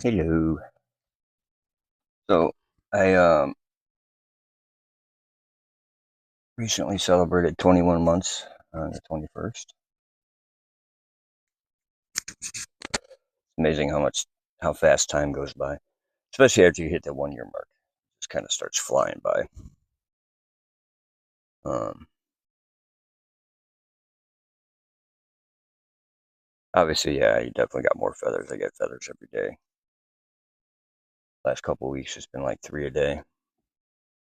Hello. So I recently celebrated 21 months on the 21st. It's amazing how fast time goes by, especially after you hit the 1 year mark. It just kind of starts flying by. Um, Obviously, yeah, you definitely got more feathers. I get feathers every day. Last couple of weeks, it's been like 3 a day.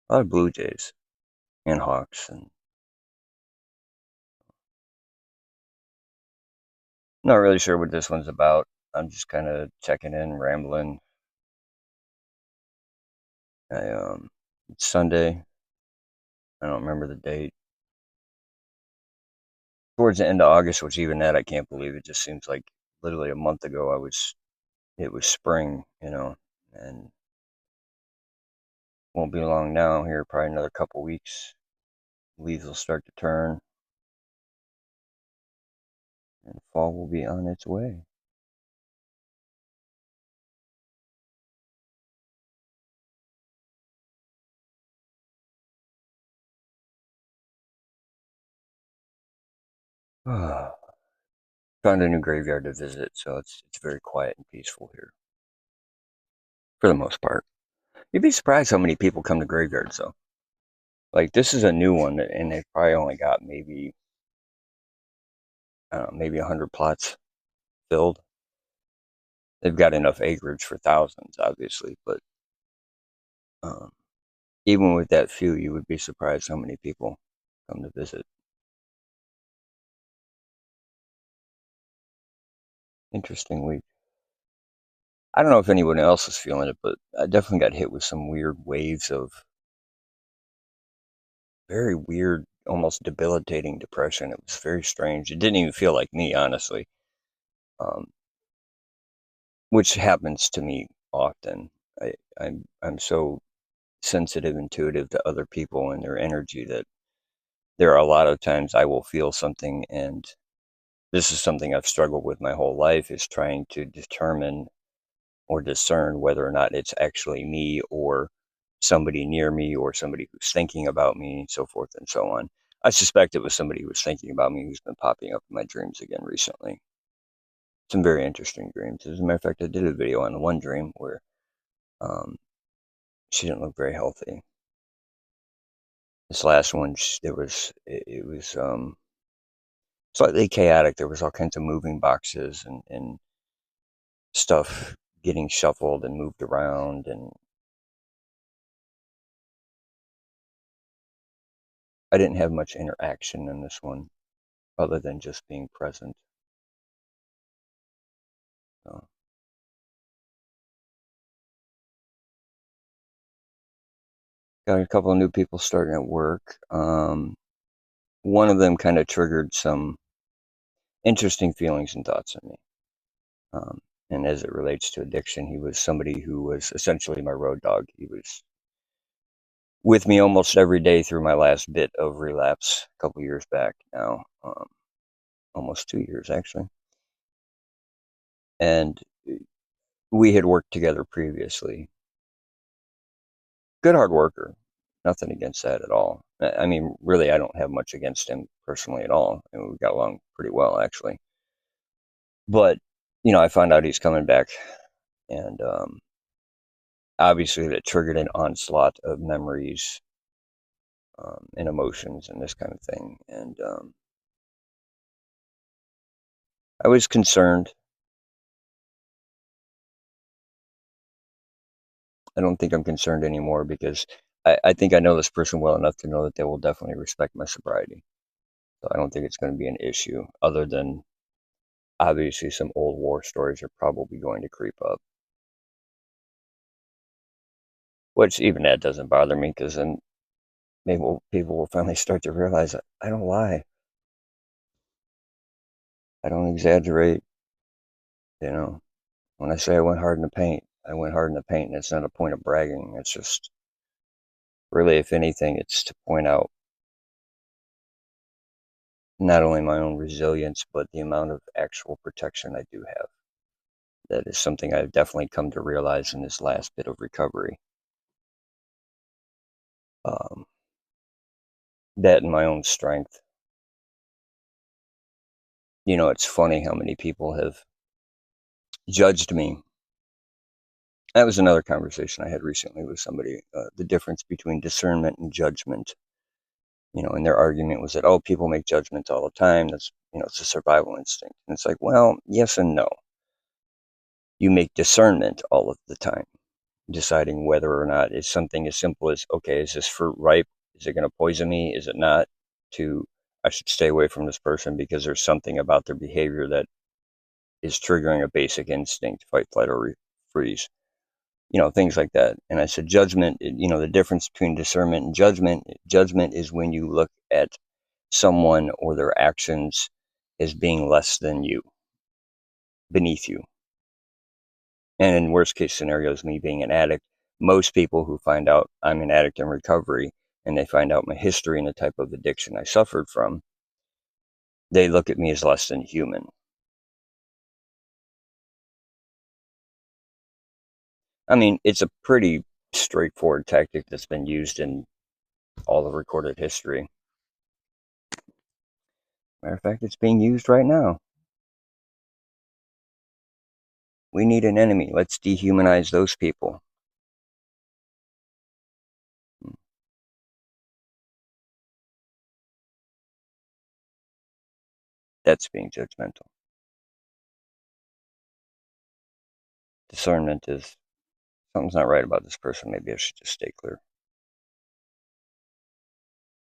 A lot of blue jays and hawks, and not really sure what this one's about. I'm just kind of checking in, rambling. It's Sunday. I don't remember the date. Towards the end of August, which even that I can't believe. It just seems like literally a month ago it was spring, and won't be long now. Here, probably another couple weeks, leaves will start to turn, and fall will be on its way. Found a new graveyard to visit, so it's very quiet and peaceful here for the most part. You'd be surprised how many people come to graveyards though. Like this is a new one, and they've probably only got maybe I don't know, maybe 100 plots filled. They've got enough acreage for thousands, obviously, but um, even with that few, you would be surprised how many people come to visit. Interesting week. I don't know if anyone else is feeling it, but I definitely got hit with some weird waves of very weird, almost debilitating depression. It was very strange. It didn't even feel like me, honestly, um, which happens to me often. I'm so sensitive, intuitive to other people and their energy that there are a lot of times I will feel something, and this is something I've struggled with my whole life, is trying to determine or discern whether or not it's actually me or somebody near me or somebody who's thinking about me, and so forth and so on. I suspect it was somebody who was thinking about me who's been popping up in my dreams again recently. Some very interesting dreams. As a matter of fact, I did a video on the one dream where um, she didn't look very healthy. This last one, it was slightly chaotic. There was all kinds of moving boxes and stuff getting shuffled and moved around, and I didn't have much interaction in this one other than just being present. So, got a couple of new people starting at work. One of them kind of triggered some interesting feelings and thoughts in me. Um, and as it relates to addiction, he was somebody who was essentially my road dog. He was with me almost every day through my last bit of relapse a couple years back now, almost 2 years actually. And we had worked together previously. Good hard worker. Nothing against that at all. I mean, really, I don't have much against him personally at all. And we got along pretty well, actually. But, I found out he's coming back. And obviously, that triggered an onslaught of memories and emotions and this kind of thing. And I was concerned. I don't think I'm concerned anymore because I think I know this person well enough to know that they will definitely respect my sobriety. So I don't think it's going to be an issue, other than obviously some old war stories are probably going to creep up. Which even that doesn't bother me because then maybe people will finally start to realize that I don't lie. I don't exaggerate. You know, when I say I went hard in the paint, I went hard in the paint, and it's not a point of bragging. It's just really, if anything, it's to point out not only my own resilience, but the amount of actual protection I do have. That is something I've definitely come to realize in this last bit of recovery. Um, that and my own strength. It's funny how many people have judged me. That was another conversation I had recently with somebody, the difference between discernment and judgment. And their argument was that, oh, people make judgments all the time. It's a survival instinct. And it's like, well, yes and no. You make discernment all of the time, deciding whether or not it's something as simple as, okay, is this fruit ripe? Is it going to poison me? Is it not? To, I should stay away from this person because there's something about their behavior that is triggering a basic instinct, fight, flight, or freeze. Things like that. And I said, judgment, the difference between discernment and judgment is when you look at someone or their actions as being less than you, beneath you. And in worst case scenarios, me being an addict, most people who find out I'm an addict in recovery and they find out my history and the type of addiction I suffered from, they look at me as less than human. I mean, it's a pretty straightforward tactic that's been used in all of recorded history. Matter of fact, it's being used right now. We need an enemy. Let's dehumanize those people. That's being judgmental. Discernment is, something's not right about this person. Maybe I should just stay clear.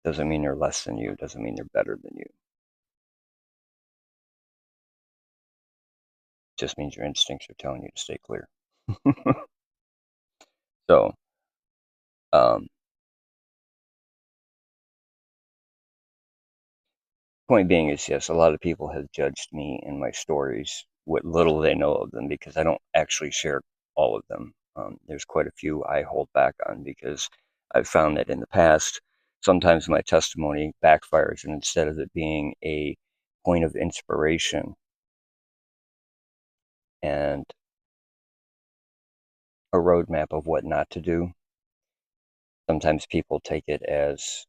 Doesn't mean they're less than you. Doesn't mean they're better than you. Just means your instincts are telling you to stay clear. So, point being is, yes, a lot of people have judged me and my stories, what little they know of them, because I don't actually share all of them. There's quite a few I hold back on because I've found that in the past, sometimes my testimony backfires, and instead of it being a point of inspiration and a roadmap of what not to do, sometimes people take it as,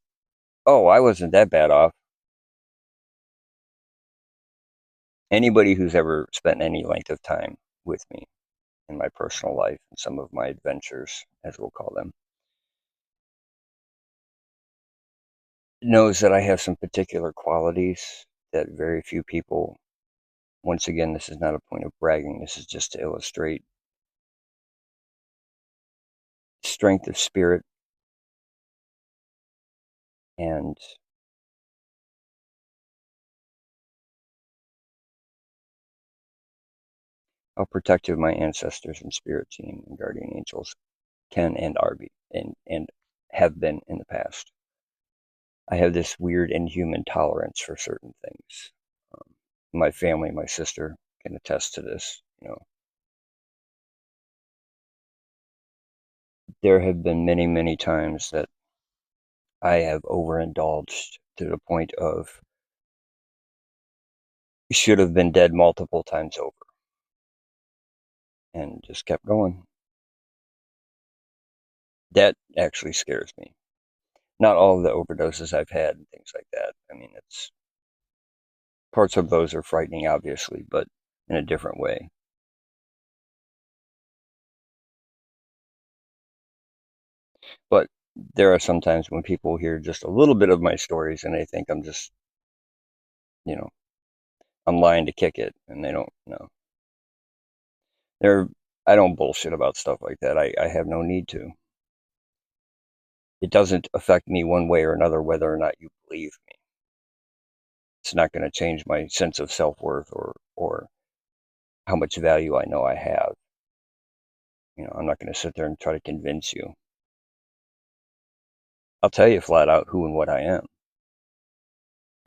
oh, I wasn't that bad off. Anybody who's ever spent any length of time with me in my personal life and some of my adventures, as we'll call them, knows that I have some particular qualities that very few people, once again, this is not a point of bragging, this is just to illustrate strength of spirit and how protective my ancestors and spirit team and guardian angels can and are be and have been in the past. I have this weird inhuman tolerance for certain things. My family, my sister can attest to this. There have been many, many times that I have overindulged to the point of should have been dead multiple times over and just kept going. That actually scares me. Not all of the overdoses I've had and things like that. I mean, it's parts of those are frightening, obviously, but in a different way. But there are some times when people hear just a little bit of my stories and they think I'm just, you know, I'm lying to kick it, and they don't know. I don't bullshit about stuff like that. I have no need to. It doesn't affect me one way or another whether or not you believe me. It's not going to change my sense of self-worth or how much value I know I have. I'm not going to sit there and try to convince you. I'll tell you flat out who and what I am.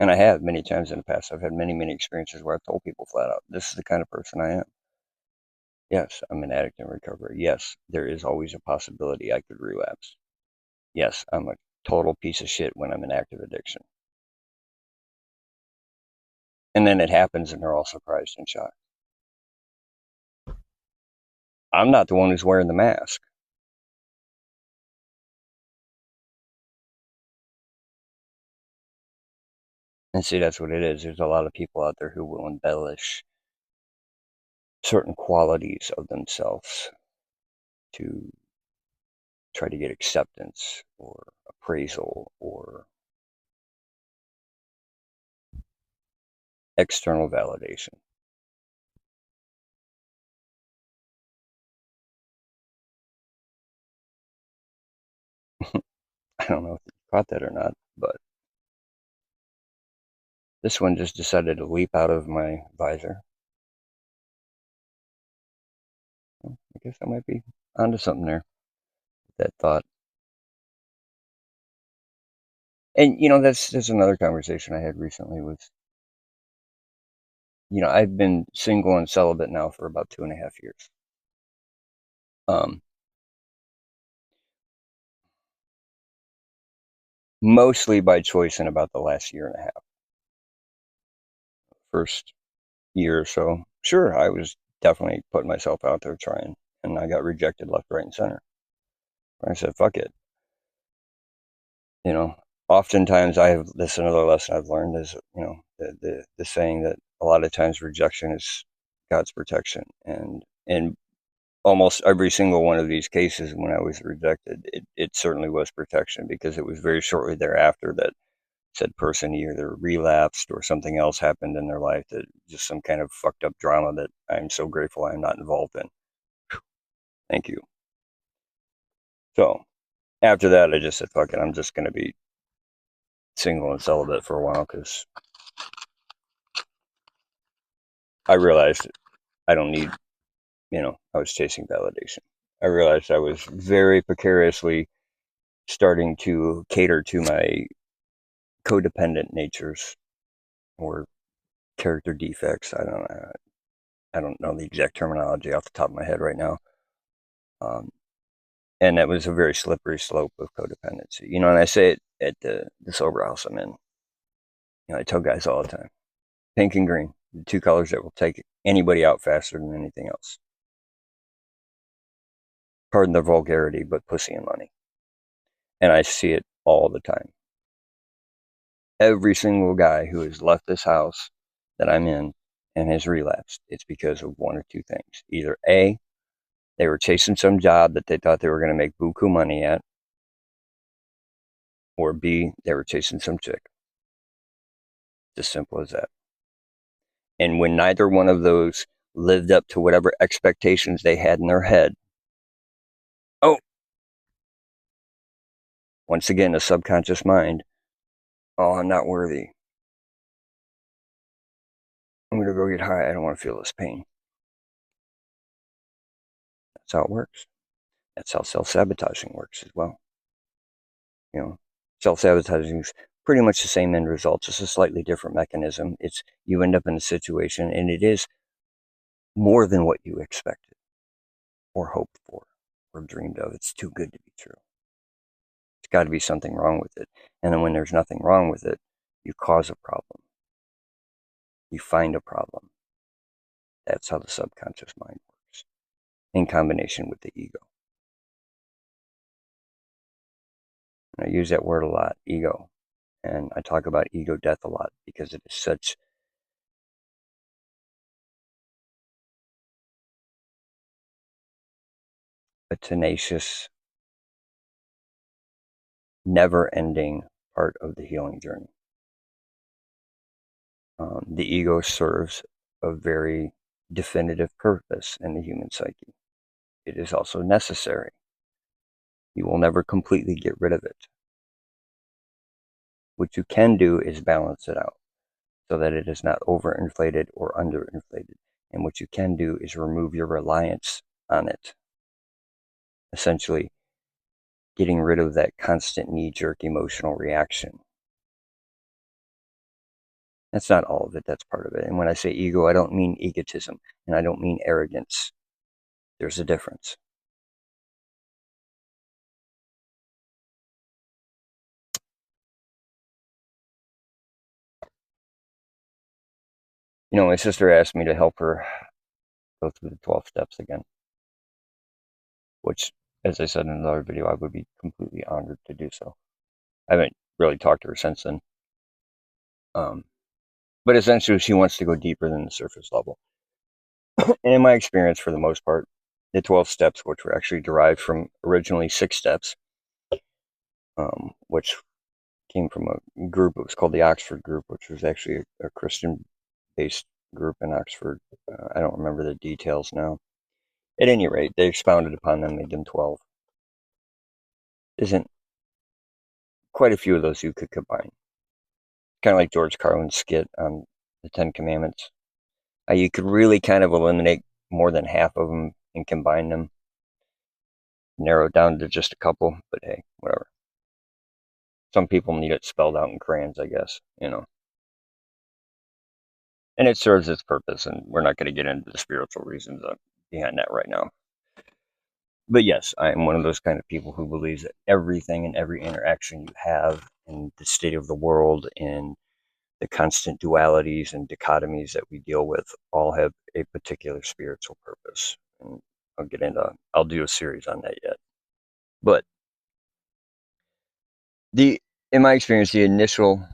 And I have many times in the past. I've had many, many experiences where I've told people flat out, this is the kind of person I am. Yes, I'm an addict in recovery. Yes, there is always a possibility I could relapse. Yes, I'm a total piece of shit when I'm in active addiction. And then it happens and they're all surprised and shocked. I'm not the one who's wearing the mask. And see, that's what it is. There's a lot of people out there who will embellish certain qualities of themselves to try to get acceptance or appraisal or external validation. I don't know if you caught that or not, but this one just decided to leap out of my visor. Well, I guess I might be onto something there. That thought. And that's another conversation I had recently with, I've been single and celibate now for about 2.5 years. Um, Mostly by choice in about the last year and a half. First year or so, sure, I was definitely putting myself out there trying, and I got rejected left, right, and center. I said, fuck it. You know, Oftentimes I have this another lesson I've learned is, the saying that a lot of times rejection is God's protection. And almost every single one of these cases when I was rejected, it certainly was protection, because it was very shortly thereafter that said person either relapsed or something else happened in their life, that just some kind of fucked up drama that I'm so grateful I'm not involved in. Thank you. So after that, I just said, fuck it, I'm just going to be single and celibate for a while, because I realized I don't need, I was chasing validation. I realized I was very precariously starting to cater to my codependent natures or character defects. I don't know the exact terminology off the top of my head right now. Um, and that was a very slippery slope of codependency. And I say it at the sober house I'm in. I tell guys all the time, pink and green, the two colors that will take anybody out faster than anything else. Pardon the vulgarity, but pussy and money. And I see it all the time. Every single guy who has left this house that I'm in and has relapsed, it's because of one or two things. Either A, they were chasing some job that they thought they were going to make buku money at, or B, they were chasing some chick. It's as simple as that. And when neither one of those lived up to whatever expectations they had in their head, oh, once again, the subconscious mind, oh, I'm not worthy. I'm going to go get high. I don't want to feel this pain. That's how it works. That's how self-sabotaging works as well. Self-sabotaging is pretty much the same end result, just a slightly different mechanism. It's you end up in a situation and it is more than what you expected or hoped for or dreamed of. It's too good to be true. There's got to be something wrong with it. And then when there's nothing wrong with it, you cause a problem. You find a problem. That's how the subconscious mind works, in combination with the ego. And I use that word a lot, ego. And I talk about ego death a lot because it is such a tenacious, never-ending part of the healing journey. The ego serves a very definitive purpose in the human psyche. It is also necessary. You will never completely get rid of it. What you can do is balance it out so that it is not overinflated or underinflated. And what you can do is remove your reliance on it. Essentially, getting rid of that constant knee-jerk emotional reaction. That's not all of it, that's part of it. And when I say ego, I don't mean egotism, and I don't mean arrogance. There's a difference. My sister asked me to help her go through the 12 steps again. which, as I said in another video, I would be completely honored to do so. I haven't really talked to her since then. But essentially, she wants to go deeper than the surface level. And in my experience, for the most part, the 12 steps, which were actually derived from originally 6 steps, which came from a group, it was called the Oxford Group, which was actually a Christian-based group in Oxford. I don't remember the details now. At any rate, they expounded upon them, made them 12. Isn't quite a few of those you could combine. Kind of like George Carlin's skit on the Ten Commandments. You could really kind of eliminate more than half of them and combine them, narrow it down to just a couple, but hey, whatever. Some people need it spelled out in crayons, I guess, you know. And it serves its purpose, and we're not going to get into the spiritual reasons behind that right now. But yes, I am one of those kind of people who believes that everything and every interaction you have in the state of the world and the constant dualities and dichotomies that we deal with all have a particular spiritual purpose. And I'll do a series on that yet. But in my experience, the initial,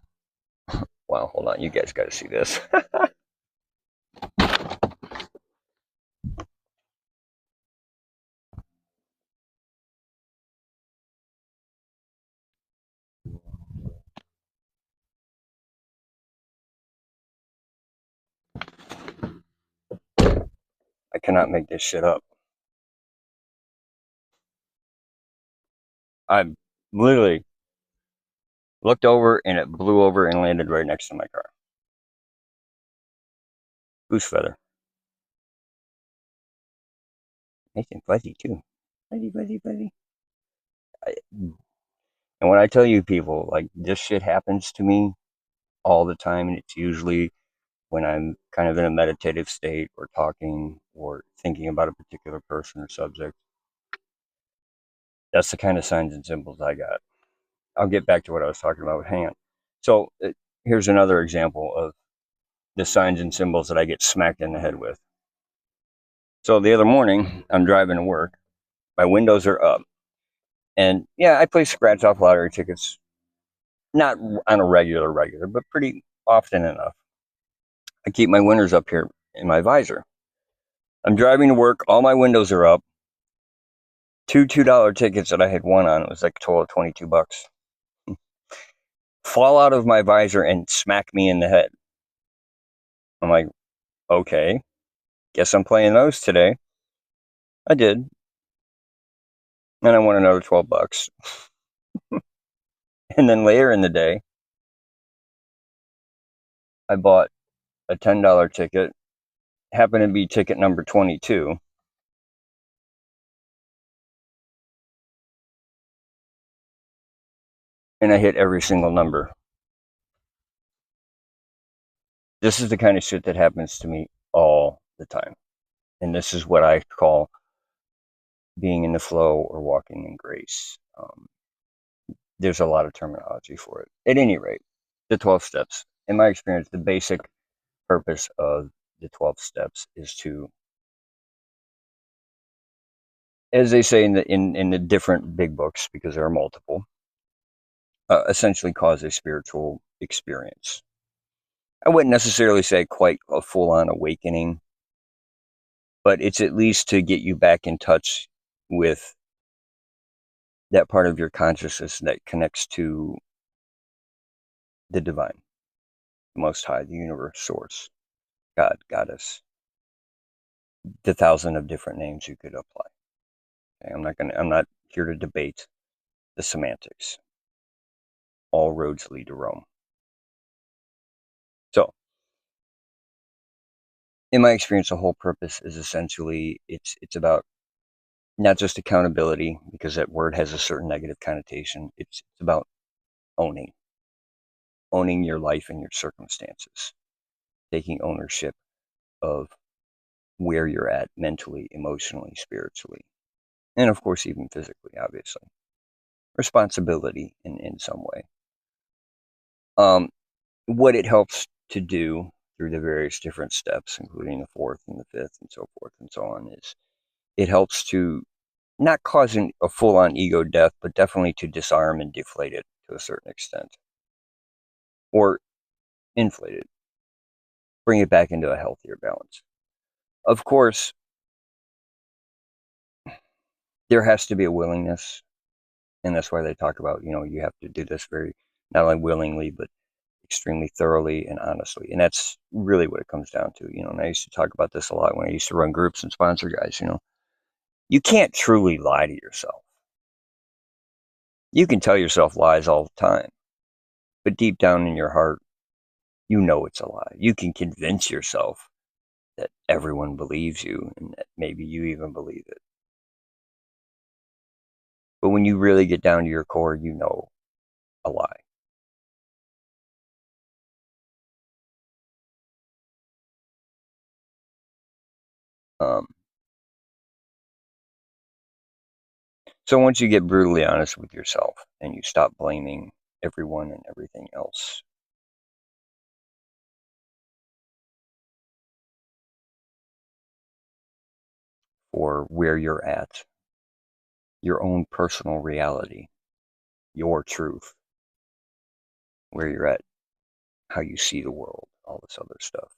wow, hold on, you guys got to see this. I cannot make this shit up. I literally looked over and it blew over and landed right next to my car. Goose feather. Nice and fuzzy too. Fuzzy, fuzzy, fuzzy. And when I tell you people, like, this shit happens to me all the time, and it's usually when I'm kind of in a meditative state or talking or thinking about a particular person or subject. That's the kind of signs and symbols I got. I'll get back to what I was talking about. Hang on. So here's another example of the signs and symbols that I get smacked in the head with. So the other morning, I'm driving to work. My windows are up. And yeah, I play scratch off lottery tickets, not on a regular, but pretty often enough. I keep my winners up here in my visor. I'm driving to work. All my windows are up. Two $2 tickets that I had won on, it was like a total of $22, fall out of my visor and smack me in the head. I'm like, okay, guess I'm playing those today. I did. And I won another $12. And then later in the day, I bought a $10 ticket, happened to be ticket number 22. And I hit every single number. This is the kind of shit that happens to me all the time. And this is what I call being in the flow or walking in grace. There's a lot of terminology for it. At any rate, the 12 steps. In my experience, the basic purpose of the 12 steps is to, as they say in the different big books, because there are multiple, essentially cause a spiritual experience. I wouldn't necessarily say quite a full-on awakening, but it's at least to get you back in touch with that part of your consciousness that connects to the divine, the Most High, the universe, source, God, goddess, the thousand of different names you could apply. Okay, I'm not here to debate the semantics. All roads lead to Rome. So, in my experience, the whole purpose is essentially it's about not just accountability, because that word has a certain negative connotation. It's about owning your life and your circumstances, taking ownership of where you're at mentally, emotionally, spiritually, and of course, even physically, obviously. Responsibility in some way. What it helps to do through the various different steps, including the fourth and the fifth and so forth and so on, is it helps to not causing a full-on ego death, but definitely to disarm and deflate it to a certain extent, or inflate it, bring it back into a healthier balance. Of course, there has to be a willingness, and that's why they talk about, you have to do this very, not only willingly, but extremely thoroughly and honestly. And that's really what it comes down to, and I used to talk about this a lot when I used to run groups and sponsor guys. You can't truly lie to yourself. You can tell yourself lies all the time, but deep down in your heart, you know it's a lie. You can convince yourself that everyone believes you and that maybe you even believe it. But when you really get down to your core, you know a lie. Um, so once you get brutally honest with yourself and you stop blaming everyone and everything else, for where you're at, your own personal reality, your truth, where you're at, how you see the world, all this other stuff.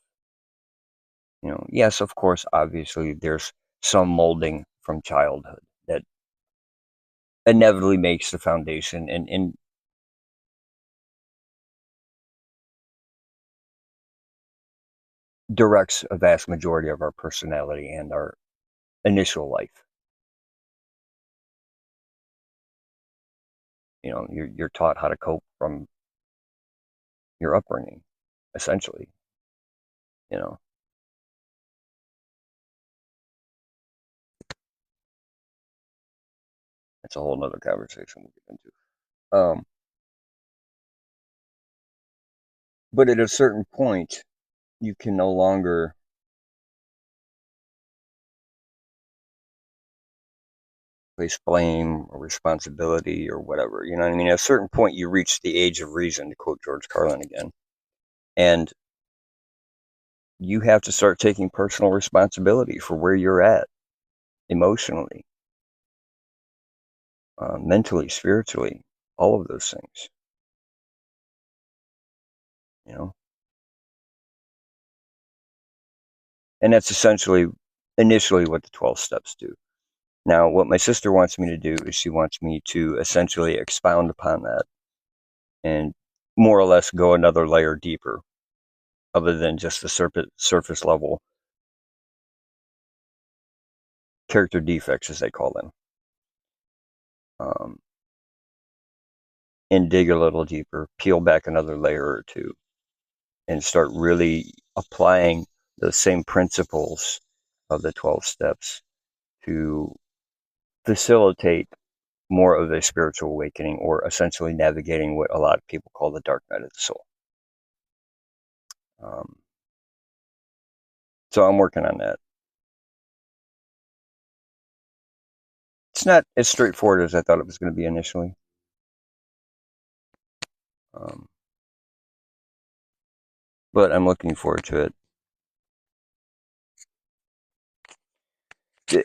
Yes, of course, obviously, there's some molding from childhood that inevitably makes the foundation and directs a vast majority of our personality and our initial life. You're taught how to cope from your upbringing, essentially. You know, it's a whole nother conversation we'll get into. But at a certain point, you can no longer place blame or responsibility or whatever. You know what I mean? At a certain point, you reach the age of reason, to quote George Carlin again, and you have to start taking personal responsibility for where you're at emotionally, mentally, spiritually, all of those things. You know, and that's essentially initially what the 12 steps do. Now, what my sister wants me to do is she wants me to essentially expound upon that and more or less go another layer deeper, other than just the surface level character defects, as they call them, um, and dig a little deeper, peel back another layer or two, and start really applying the same principles of the 12 steps to facilitate more of a spiritual awakening, or essentially navigating what a lot of people call the dark night of the soul. Um, so I'm working on that. It's not as straightforward as I thought it was going to be initially. Um, but I'm looking forward to it.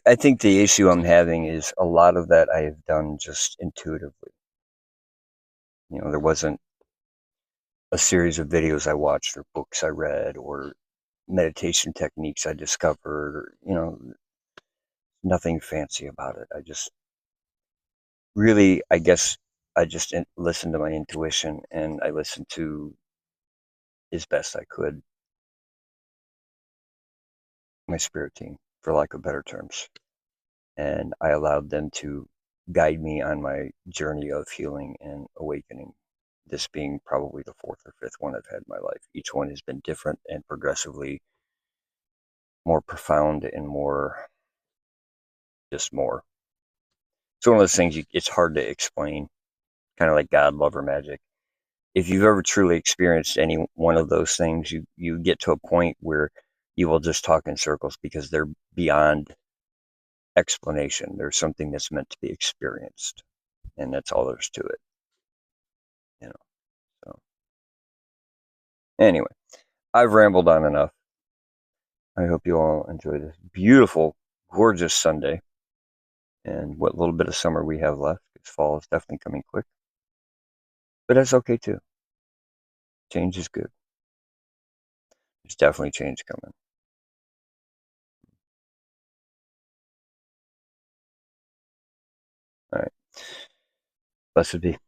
I think the issue I'm having is a lot of that I have done just intuitively. There wasn't a series of videos I watched or books I read or meditation techniques I discovered, or, nothing fancy about it. I just really, I guess, I just listened to my intuition, and I listened to, as best I could, my spirit team, for lack of better terms. And I allowed them to guide me on my journey of healing and awakening. This being probably the fourth or fifth one I've had in my life. Each one has been different and progressively more profound and more, just more. It's one of those things it's hard to explain, kind of like God, love, or magic. If you've ever truly experienced any one of those things, you get to a point where you will just talk in circles because they're beyond explanation. There's something that's meant to be experienced, and that's all there's to it. You know. So anyway, I've rambled on enough. I hope you all enjoy this beautiful, gorgeous Sunday, and what little bit of summer we have left, because fall is definitely coming quick. But that's okay too. Change is good. There's definitely change coming. All right. Blessed be.